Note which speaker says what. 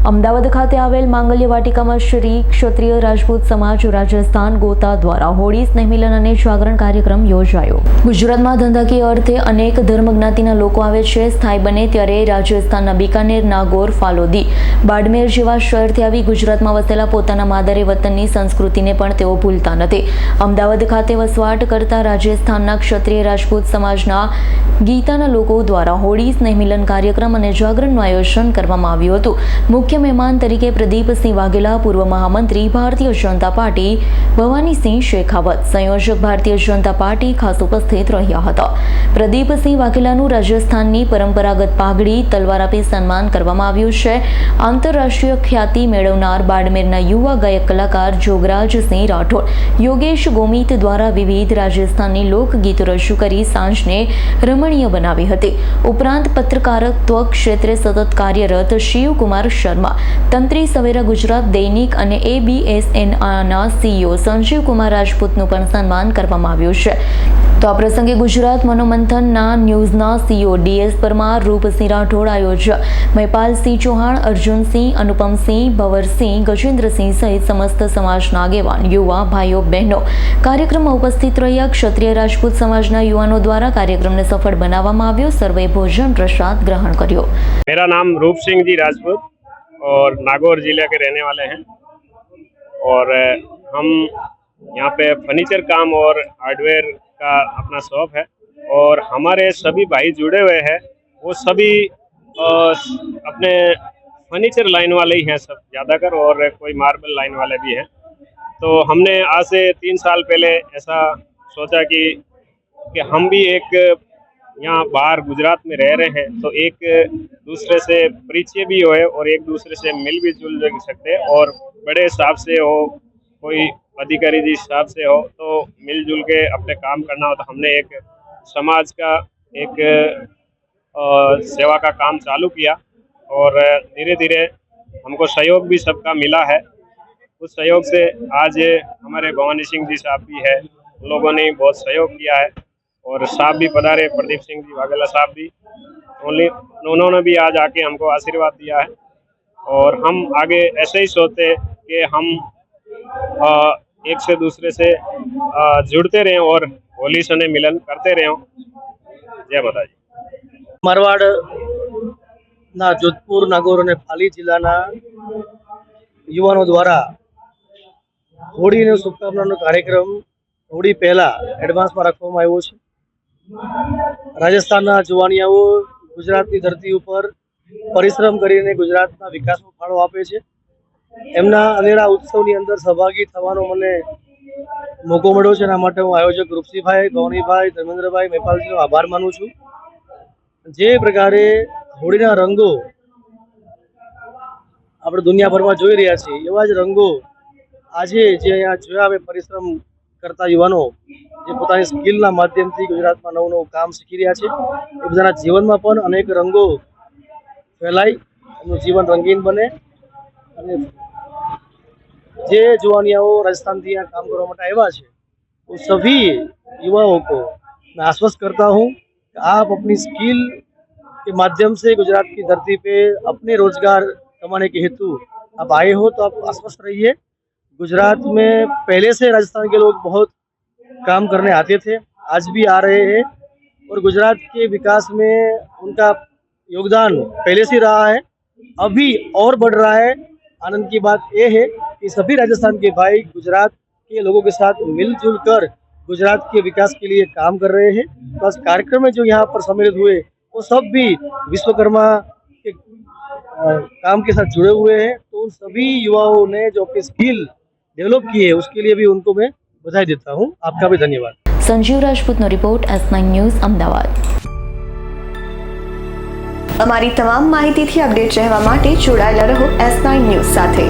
Speaker 1: અમદાવાદ ખાતે આવેલ માંગલ્ય વાટિકામાં શ્રી ક્ષત્રિય રાજપૂત સમાજ રાજસ્થાન ગોતા દ્વારા હોળી સ્નેહમિલન અને જાગરણ કાર્યક્રમ યોજાયો। ગુજરાતમાં ધંધાકીય અર્થે અનેક ધર્મજ્ઞાતિના લોકો આવે છે। સ્થાયી બને ત્યારે રાજસ્થાનના બીકાનેર, નાગોર, ફાલોદી, બાડમેર જેવા શહેરથી આવી ગુજરાતમાં વસેલા પોતાના માદરે વતનની સંસ્કૃતિને પણ તેઓ ભૂલતા નથી। અમદાવાદ ખાતે વસવાટ કરતા રાજસ્થાનના ક્ષત્રિય રાજપૂત સમાજના ગીતાના લોકો દ્વારા હોળી સ્નેહમિલન કાર્યક્રમ અને જાગરણનું આયોજન કરવામાં આવ્યું હતું। મુખ્ય મહેમાન તરીકે પ્રદીપસિંહ વાઘેલા, પૂર્વ મહામંત્રી ભારતીય જનતા પાર્ટી, ભવાનીસિંહ શેખાવત, સંયોજક ભારતીય જનતા પાર્ટી ખાસ ઉપસ્થિત રહ્યા હતા। પ્રદીપસિંહ વાઘેલાનું રાજસ્થાનની પરંપરાગત પાઘડી તલવાર આપી સન્માન કરવામાં આવ્યું છે। આંતરરાષ્ટ્રીય ખ્યાતિ મેળવનાર બાડમેરના યુવા ગાયક કલાકાર જોગરાજસિંહ રાઠોડ, યોગેશ ગોમિત દ્વારા વિવિધ રાજસ્થાનની લોકગીતો રજૂ કરી સાંજને રમણીય બનાવી હતી। ઉપરાંત પત્રકારત્વ ક્ષેત્રે સતત કાર્યરત શિવકુમાર શર્મા, તંત્રી સવેરા ગુજરાત દૈનિક અને ABSNના CEO સંજીવકુમાર રાજપૂતનું પણ સન્માન કરવામાં આવ્યું છે। તો આ પ્રસંગે ગુજરાત મનોમંથનના ન્યૂઝના CEO DS પરમાર, રૂપસિંહ રાઠોડ, આયોજક મહિપાલસિંહ ચૌહાણ, અર્જુનસિંહ, અનુપમસિંહ, ભવરસિંહ, ગજેન્દ્રસિંહ સહિત સમસ્ત સમાજના આગેવાન, યુવા ભાઈઓ બહેનો કાર્યક્રમમાં ઉપસ્થિત રહ્યા। ક્ષત્રિય રાજપૂત સમાજના યુવાનો દ્વારા कार्यक्रम ने सफल बनावामां आव्यो। सर्वे भोजन प्रसाद ग्रहण कर्यो।
Speaker 2: मेरा नाम रूप सिंह जी राजपूत और नागौर जिले के रहने वाले हैं और हम यहाँ पे फर्नीचर काम और हार्डवेयर का अपना शॉप है और हमारे सभी भाई जुड़े हुए हैं। वो सभी अपने फर्नीचर लाइन वाले ही हैं सब ज़्यादातर, और कोई मार्बल लाइन वाले भी हैं। तो हमने आज से 3 साल पहले ऐसा सोचा कि हम भी एक यहाँ बाहर गुजरात में रह रहे हैं तो एक दूसरे से परिचय भी हो और एक दूसरे से मिल भी जुल सकते हैं, और बड़े हिसाब से हो, कोई अधिकारी जी हिसाब से हो, तो मिलजुल के अपने काम करना हो। तो हमने एक समाज का एक सेवा का काम चालू किया और धीरे धीरे हमको सहयोग भी सबका मिला है। उस सहयोग से आज हमारे भवानी सिंह जी साहब भी है, उन लोगों ने बहुत सहयोग किया है, और साहब भी पधारे, प्रदीप सिंह जी वाघेला साहब भी, उन्होंने भी आज आके हमको आशीर्वाद दिया है। और हम आगे ऐसे ही सोचते हैं कि हम एक से दूसरे से जुड़ते रहें और होली स्नेह मिलन करते रहें। जय माताजी।
Speaker 3: मारवाड़ ना जोधपुर, नागौर और पाली जिला युवाओं द्वारा होળી शुभकामना कार्यक्रम होળી पहला एडवांस में रखवामां आव्यो छे। राजस्थान जुवानियाओ गुजरातनी धरती पर परिश्रम करीने गुजरातना विकासमां फाळो आपे छे। एमना अनेरा उत्सवनी अंदर सहभागी थवानो मने मोको मळ्यो छे। एना माटे हुं आयोजक रूपसिंहभाई, गौरीभाई, धर्मेन्द्रभाई, मेपालजीनो आभार मानु छुं। जे प्रकारे होळीना रंगो આપણે દુનિયાભરમાં જોઈ રહ્યા છીએ, એવા જ રંગો આજે જે અહીંયા જોયા હવે પરિશ્રમ કરતા યુવાનો જે પોતાની સ્કિલના માધ્યમથી ગુજરાતમાં નવું નવું કામ શીખી રહ્યા છે, એ બધાના જીવનમાં પણ અનેક રંગો ફેલાય, એમનું જીવન રંગીન બને। અને જે જુવાનિયાઓ રાજસ્થાનથી यहाँ काम करवा માટે આવ્યા છે, वो सभी युवाओं को मैं आश्वस्त करता हूँ कि आप अपनी स्किल के माध्यम से गुजरात की धरती पे अपने रोजगार कमाने के हेतु आप आए हो, तो आप आश्वस्त रहिए। गुजरात में पहले से राजस्थान के लोग बहुत काम करने आते थे, आज भी आ रहे हैं, और गुजरात के विकास में उनका योगदान पहले से रहा है, अभी और बढ़ रहा है। आनंद की बात यह है कि सभी राजस्थान के भाई गुजरात के लोगों के साथ मिलजुल कर गुजरात के विकास के लिए काम कर रहे हैं। तो इस कार्यक्रम में जो यहाँ पर सम्मिलित हुए वो सब भी विश्वकर्मा के काम के साथ जुड़े हुए हैं। तो उन सभी युवाओं ने जो अपनी स्किल डेवलप की है उसके लिए भी उनको मैं बधाई देता हूँ। आपका भी धन्यवाद।
Speaker 1: संजीव राजपूतનો રિપોર્ટ S9 ન્યૂઝ અમદાવાદ।
Speaker 4: અમારી તમામ માહિતીથી અપડેટ રહેવા માટે જોડાયેલા રહો S9 ન્યૂઝ સાથે।